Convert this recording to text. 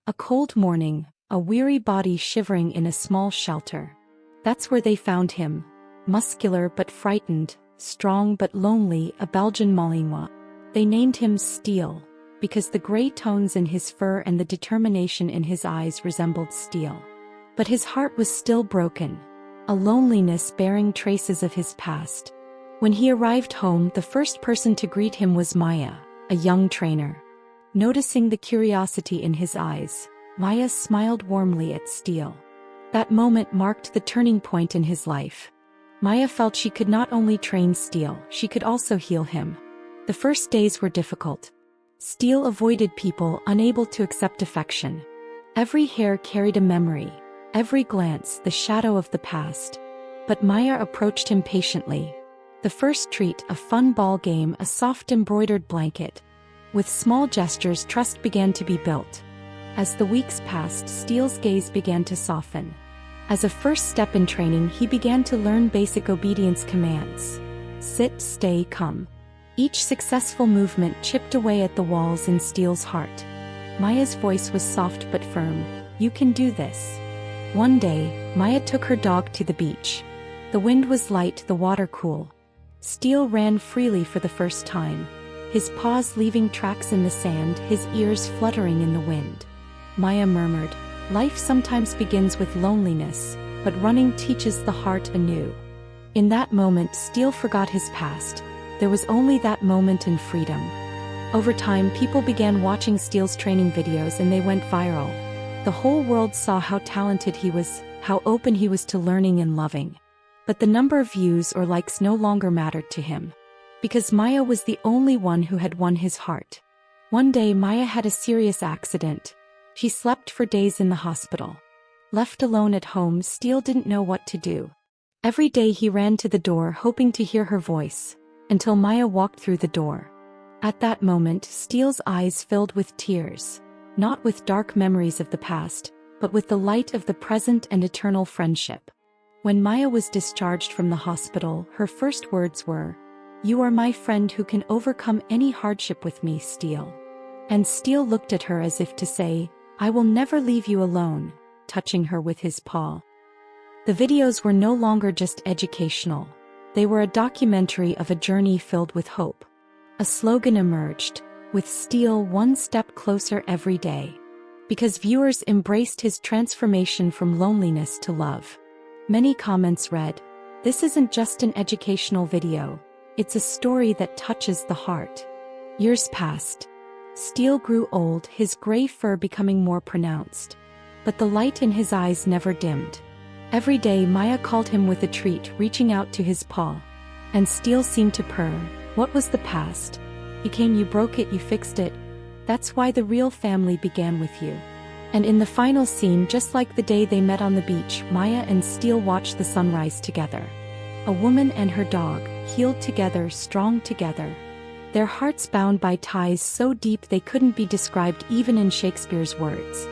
A cold morning, a weary body shivering in a small shelter. That's where they found him. Muscular but frightened, strong but lonely, a Belgian Malinois. They named him Steel, because the gray tones in his fur and the determination in his eyes resembled steel. But his heart was still broken, a loneliness bearing traces of his past. When he arrived home, the first person to greet him was Maya, a young trainer. Noticing the curiosity in his eyes, Maya smiled warmly at Steel. That moment marked the turning point in his life. Maya felt she could not only train Steel, she could also heal him. The first days were difficult. Steel avoided people, unable to accept affection. Every hair carried a memory, every glance the shadow of the past. But Maya approached him patiently. The first treat, a fun ball game, a soft embroidered blanket. With small gestures, trust began to be built. As the weeks passed, Steel's gaze began to soften. As a first step in training, he began to learn basic obedience commands. Sit, stay, come. Each successful movement chipped away at the walls in Steel's heart. Maya's voice was soft but firm. You can do this. One day, Maya took her dog to the beach. The wind was light, the water cool. Steel ran freely for the first time, his paws leaving tracks in the sand, his ears fluttering in the wind. Maya murmured, "Life sometimes begins with loneliness, but running teaches the heart anew." In that moment, Steel forgot his past. There was only that moment and freedom. Over time, people began watching Steel's training videos and they went viral. The whole world saw how talented he was, how open he was to learning and loving. But the number of views or likes no longer mattered to him, because Maya was the only one who had won his heart. One day, Maya had a serious accident. She slept for days in the hospital. Left alone at home, Steel didn't know what to do. Every day he ran to the door hoping to hear her voice, until Maya walked through the door. At that moment, Steel's eyes filled with tears, not with dark memories of the past, but with the light of the present and eternal friendship. When Maya was discharged from the hospital, her first words were, "You are my friend who can overcome any hardship with me, Steel." And Steel looked at her as if to say, "I will never leave you alone," touching her with his paw. The videos were no longer just educational. They were a documentary of a journey filled with hope. A slogan emerged, "With Steel, one step closer every day," because viewers embraced his transformation from loneliness to love. Many comments read, "This isn't just an educational video, it's a story that touches the heart." Years passed. Steel grew old, his gray fur becoming more pronounced. But the light in his eyes never dimmed. Every day Maya called him with a treat, reaching out to his paw. And Steel seemed to purr. What was the past? Became you broke it, you fixed it. That's why the real family began with you. And in the final scene, just like the day they met on the beach, Maya and Steel watched the sunrise together. A woman and her dog, healed together, strong together. Their hearts bound by ties so deep they couldn't be described even in Shakespeare's words.